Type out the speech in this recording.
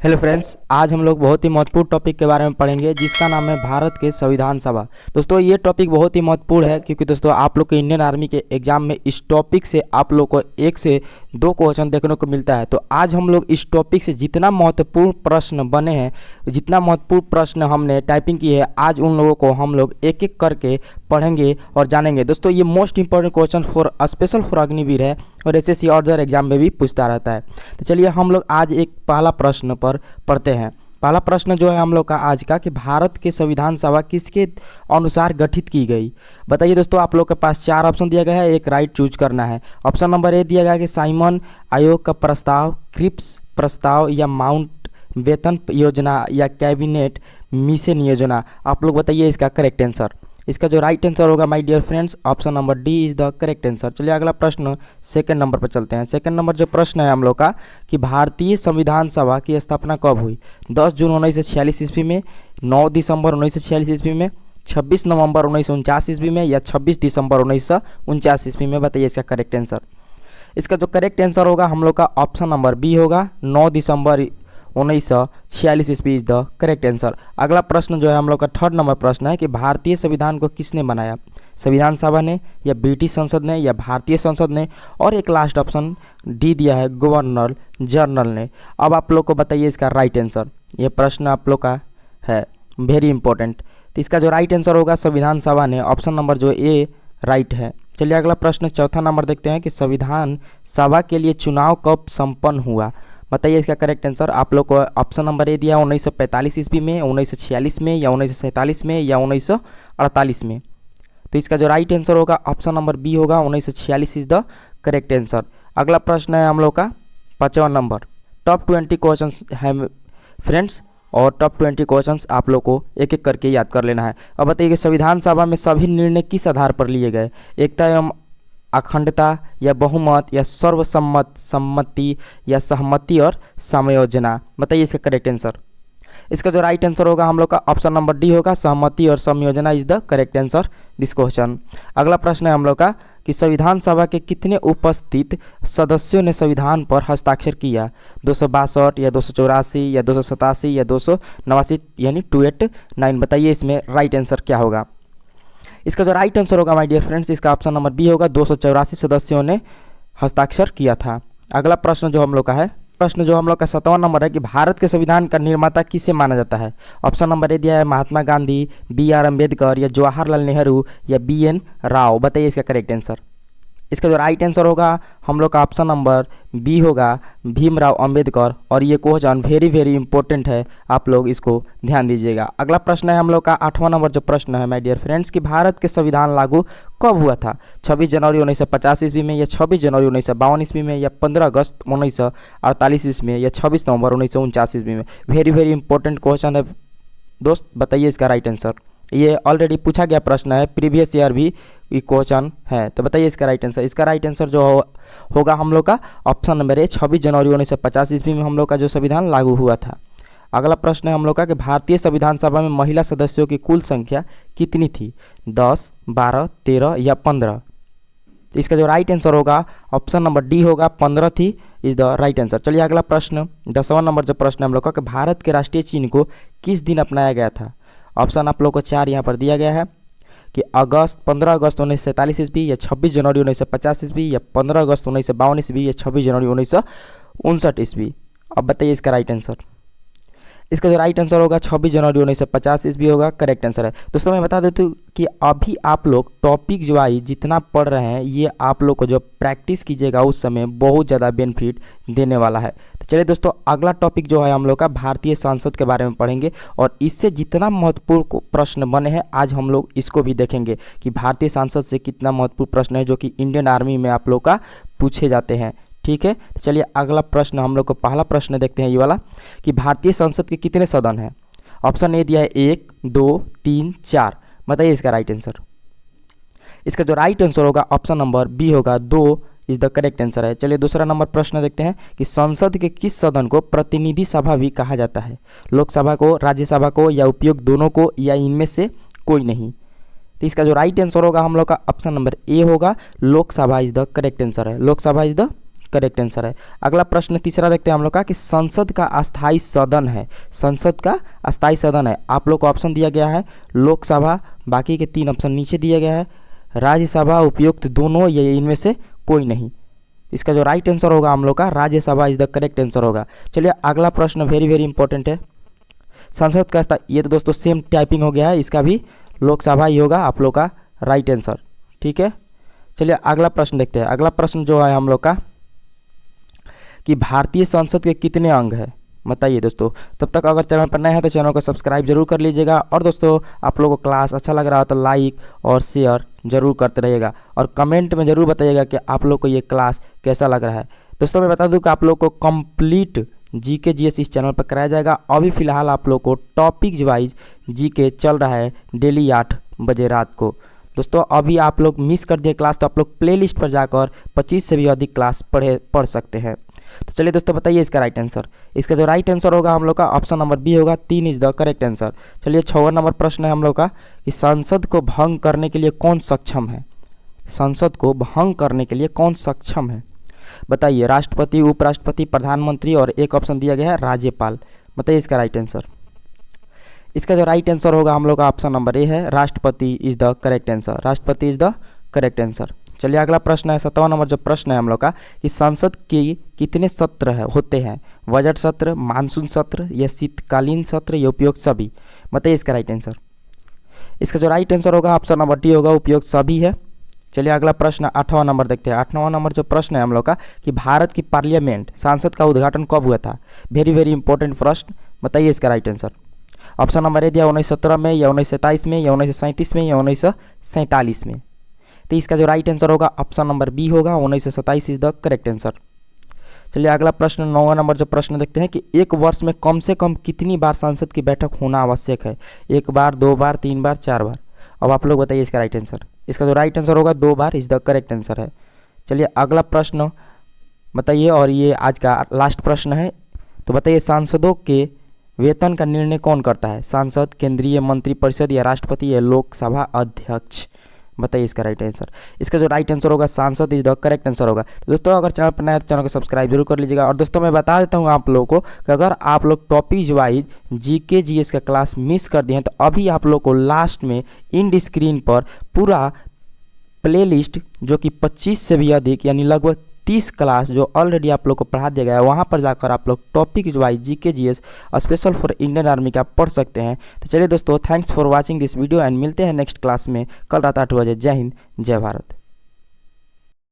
Hello friends, आज हम लोग बहुत ही महत्वपूर्ण टॉपिक के बारे में पढ़ेंगे जिसका नाम है भारत के संविधान सभा। दोस्तों ये टॉपिक बहुत ही महत्वपूर्ण है क्योंकि दोस्तों आप लोग के इंडियन आर्मी के एग्जाम में इस टॉपिक से आप लोग को 1 से 2 क्वेश्चन देखने को मिलता है। तो आज हम लोग इस टॉपिक से जितना महत्वपूर्ण प्रश्न बने हैं, जितना महत्वपूर्ण प्रश्न हमने टाइपिंग की है, आज उन लोगों को हम लोग एक एक करके पढ़ेंगे और जानेंगे। दोस्तों ये most important question for special for Agniveer है और एसएससी और अदर एग्जाम में भी पूछता रहता है। तो चलिए हम लोग आज एक पहला प्रश्न पर पढ़ते हैं। पहला प्रश्न जो है हम लोग का आज का कि भारत के संविधान सभा किसके अनुसार गठित की गई। बताइए दोस्तों, आप लोग के पास 4 ऑप्शन दिया गया है, एक राइट चूज करना है। ऑप्शन नंबर ए दिया गया है कि साइमन आयोग का प्रस्ताव, क्रिप्स प्रस्ताव या माउंट वेतन योजना या कैबिनेट मिशन योजना। आप लोग बताइए इसका करेक्ट आंसर। इसका जो राइट आंसर होगा my dear friends, option number D is the correct answer. चलिए अगला प्रश्न सेकंड नंबर पर चलते हैं। सेकंड नंबर जो प्रश्न है हम लोग का कि भारतीय संविधान सभा की स्थापना कब हुई। 10 जून 1946 ईस्वी में, 9 दिसंबर 1946 ईस्वी में, 26 नवंबर 1949 ईस्वी में या 26 दिसंबर 1949 ईस्वी में। बताइए इसका करेक्ट आंसर। इसका जो करेक्ट आंसर होगा हम लोग का ऑप्शन नंबर बी होगा, 9 दिसंबर 1946 ईस्वी इज द करेक्ट आंसर। अगला प्रश्न जो है हम लोग का थर्ड नंबर प्रश्न है कि भारतीय संविधान को किसने बनाया। संविधान सभा ने या ब्रिटिश संसद ने या भारतीय संसद ने, और एक लास्ट ऑप्शन डी दिया है गवर्नर जनरल ने। अब आप लोग को बताइए इसका राइट आंसर। ये प्रश्न आप लोग का है वेरी इंपॉर्टेंट। तो इसका जो राइट आंसर होगा संविधान सभा ने, ऑप्शन नंबर जो ए राइट है। चलिए अगला प्रश्न चौथा नंबर देखते हैं कि संविधान सभा के लिए चुनाव कब संपन्न हुआ। बताइए इसका करेक्ट आंसर। आप लोग को ऑप्शन नंबर ए दिया 1945 ईस्वी में, 1946 में या 1947 में या 1948 में। तो इसका जो राइट आंसर होगा ऑप्शन नंबर बी होगा, 1946 इज द करेक्ट आंसर। अगला प्रश्न है हम लोग का 5वां नंबर। टॉप 20 क्वेश्चंस है फ्रेंड्स, और टॉप 20 क्वेश्चंस आप लोग को एक एक करके याद कर लेना है। अब बताइए कि संविधान सभा में सभी निर्णय किस आधार पर लिए गए। एकता एवं अखंडता या बहुमत या सर्वसम्मत सम्मति या सहमति और समायोजना। बताइए इसका करेक्ट आंसर। इसका जो राइट आंसर होगा हम लोग का ऑप्शन नंबर डी होगा, सहमति और समायोजना is the correct answer this question. अगला प्रश्न है हम लोग का कि संविधान सभा के कितने उपस्थित सदस्यों ने संविधान पर हस्ताक्षर किया। 262 या 284 या 287 या 289 यानी 289। बताइए इसमें राइट आंसर क्या होगा। इसका जो राइट आंसर होगा माय डियर फ्रेंड्स, इसका ऑप्शन नंबर बी होगा, 284 सदस्यों ने हस्ताक्षर किया था। अगला प्रश्न जो हम लोग का है, प्रश्न जो हम लोग का 7वां नंबर है कि भारत के संविधान का निर्माता किसे माना जाता है। ऑप्शन नंबर ए दिया है महात्मा गांधी, BR अम्बेडकर या जवाहरलाल नेहरू या BN राव। बताइए इसका करेक्ट आंसर। इसका जो राइट आंसर होगा हम लोग का ऑप्शन नंबर बी होगा, भीमराव अंबेडकर। और ये क्वेश्चन वेरी इंपॉर्टेंट है, आप लोग इसको ध्यान दीजिएगा। अगला प्रश्न है हम लोग का 8वां नंबर जो प्रश्न है माय डियर फ्रेंड्स कि भारत के संविधान लागू कब हुआ था। 26 जनवरी 1950 ईस्वी में या 26 जनवरी 1952 ईस्वी में या 15 अगस्त 1948 ईस्वी में या 26 नवंबर 1949 ईस्वी में। वेरी इंपॉर्टेंट क्वेश्चन है दोस्त, बताइए इसका राइट आंसर। ये ऑलरेडी पूछा गया प्रश्न है, प्रीवियस ईयर भी ये क्वेश्चन है। तो बताइए इसका राइट आंसर। इसका राइट आंसर जो होगा हम लोग का ऑप्शन नंबर ए, 26 जनवरी 1950 ईस्वी में हम लोग का जो संविधान लागू हुआ था। अगला प्रश्न है हम लोग का कि भारतीय संविधान सभा में महिला सदस्यों की कुल संख्या कितनी थी। 10, 12, 13 या 15। इसका जो राइट आंसर होगा ऑप्शन नंबर डी होगा, 15 थी इज द राइट आंसर। चलिए अगला प्रश्न 10वां नंबर जो प्रश्न है हम लोग का कि भारत के राष्ट्रीय चिन्ह को किस दिन अपनाया गया था। ऑप्शन आप लोग को 4 यहाँ पर दिया गया है कि 15 अगस्त 1947 ईस्वी या 26 जनवरी 1950 ईस्वी या 15 अगस्त 1952 ईस्वी या 26 जनवरी 1959 ईस्वी। अब बताइए इसका राइट आंसर। इसका जो राइट आंसर होगा 26 जनवरी 1950 ईस्वी होगा, करेक्ट आंसर है। दोस्तों मैं बता देता हूँ कि अभी आप लोग टॉपिक जो आई जितना पढ़ रहे हैं, ये आप लोग को जो प्रैक्टिस कीजिएगा उस समय बहुत ज़्यादा बेनिफिट देने वाला है। तो चलिए दोस्तों अगला टॉपिक जो है हम लोग का भारतीय संसद के बारे में पढ़ेंगे, और इससे जितना महत्वपूर्ण प्रश्न बने हैं आज हम लोग इसको भी देखेंगे कि भारतीय संसद से कितना महत्वपूर्ण प्रश्न है जो कि इंडियन आर्मी में आप लोग का पूछे जाते हैं। ठीक है, तो चलिए अगला प्रश्न हम लोग को पहला प्रश्न देखते हैं ये वाला कि भारतीय संसद के कितने सदन हैं। ऑप्शन ए दिया है 1, 2, 3, 4। बताइए इसका राइट आंसर। इसका जो राइट आंसर होगा ऑप्शन नंबर बी होगा, 2 इज द करेक्ट आंसर है। चलिए दूसरा नंबर प्रश्न देखते हैं कि संसद के किस सदन को प्रतिनिधि सभा भी कहा जाता है। लोकसभा को, राज्यसभा को या उपयुक्त दोनों को या इनमें से कोई नहीं। तो इसका जो राइट आंसर होगा हम लोग का ऑप्शन नंबर ए होगा, Lok Sabha is the correct answer है। Lok Sabha is the correct answer है। अगला प्रश्न तीसरा देखते हैं हम लोग का कि संसद का अस्थाई सदन है, संसद का अस्थाई सदन है। आप लोग को ऑप्शन दिया गया है लोकसभा, बाकी के 3 ऑप्शन नीचे दिया गया है, राज्यसभा, उपयुक्त दोनों, ये इनमें से कोई नहीं। इसका जो राइट आंसर होगा हम लोग का Rajya Sabha is the correct answer होगा। चलिए अगला प्रश्न वेरी वेरी इंपॉर्टेंट है। संसद का ये तो दोस्तों सेम टाइपिंग हो गया है, इसका भी लोकसभा ही होगा आप लोग का राइट आंसर, ठीक है। चलिए अगला प्रश्न देखते हैं। अगला प्रश्न जो है हम लोग का कि भारतीय संसद के कितने अंग है, बताइए दोस्तों। तब तक अगर चैनल पर नए हैं तो चैनल को सब्सक्राइब जरूर कर लीजिएगा, और दोस्तों आप लोगों को क्लास अच्छा लग रहा हो तो लाइक और शेयर जरूर करते रहिएगा, और कमेंट में ज़रूर बताइएगा कि आप लोग को ये क्लास कैसा लग रहा है। दोस्तों मैं बता दूं कि आप लोग को कंप्लीट जीके जीएस इस चैनल पर कराया जाएगा। अभी फ़िलहाल आप लोग को टॉपिक वाइज जीके चल रहा है डेली 8 बजे रात को। दोस्तों अभी आप लोग मिस कर दिए क्लास तो आप लोग प्लेलिस्ट पर जाकर 25 से भी अधिक क्लास पढ़ सकते हैं। तो चलिए दोस्तों बताइए इसका राइट आंसर। इसका जो राइट आंसर होगा हम लोग का ऑप्शन नंबर बी होगा, 3 इज द करेक्ट आंसर। चलिए 6वां नंबर प्रश्न है हम लोग का कि संसद को भंग करने के लिए कौन सक्षम है, संसद को भंग करने के लिए कौन सक्षम है, बताइए। राष्ट्रपति, उपराष्ट्रपति, प्रधानमंत्री, और एक ऑप्शन दिया गया है राज्यपाल। बताइए इसका राइट आंसर। इसका जो राइट आंसर होगा हम लोग का ऑप्शन नंबर ए है, राष्ट्रपति इज द करेक्ट आंसर, राष्ट्रपति इज द करेक्ट आंसर। चलिए अगला प्रश्न है 7वां नंबर जो प्रश्न है हम लोग का कि संसद के कितने सत्र होते हैं, बजट सत्र, मानसून सत्र, या शीतकालीन सत्र, या उपयुक्त सभी। बताइए इसका राइट आंसर। इसका जो राइट आंसर होगा ऑप्शन नंबर डी होगा, उपयुक्त सभी है। चलिए अगला प्रश्न 8वां नंबर देखते हैं। 8वां नंबर जो प्रश्न है हम लोग का कि भारत की पार्लियामेंट संसद का उद्घाटन कब हुआ था, वेरी वेरी इंपॉर्टेंट प्रश्न। बताइए इसका राइट आंसर। ऑप्शन नंबर ए दिया 1917 में, या 1927 में, या 1937 में, या 1947 में। तो इसका जो राइट आंसर होगा ऑप्शन नंबर बी होगा, 1927 इज द करेक्ट आंसर। चलिए अगला प्रश्न 9वां नंबर जो प्रश्न देखते हैं कि एक वर्ष में कम से कम कितनी बार संसद की बैठक होना आवश्यक है, 1 बार, 2 बार, 3 बार, 4 बार। अब आप लोग बताइए इसका राइट आंसर। इसका जो राइट आंसर होगा 2 bar is the correct answer है। चलिए अगला प्रश्न बताइए, और ये आज का लास्ट प्रश्न है। तो बताइए सांसदों के वेतन का निर्णय कौन करता है, सांसद, केंद्रीय मंत्रिपरिषद, या राष्ट्रपति, या लोकसभा अध्यक्ष। बताइए इसका राइट आंसर। इसका जो राइट आंसर होगा सांसद इज द करेक्ट आंसर होगा। तो दोस्तों अगर चैनल पर नया है तो चैनल को सब्सक्राइब जरूर कर लीजिएगा, और दोस्तों मैं बता देता हूँ आप लोगों को कि अगर आप लोग टॉपिक वाइज जीके जीएस का क्लास मिस कर दिए हैं तो अभी आप लोग को लास्ट में इंड स्क्रीन पर पूरा प्लेलिस्ट जो कि 25 से भी अधिक यानी लगभग 30 क्लास जो ऑलरेडी आप लोग को पढ़ा दिया गया है, वहाँ पर जाकर आप लोग topic wise GK GS special for Indian army का पढ़ सकते हैं। तो चलिए दोस्तों thanks for watching this video, and मिलते हैं नेक्स्ट क्लास में कल रात 8 बजे। जय हिंद, जय भारत।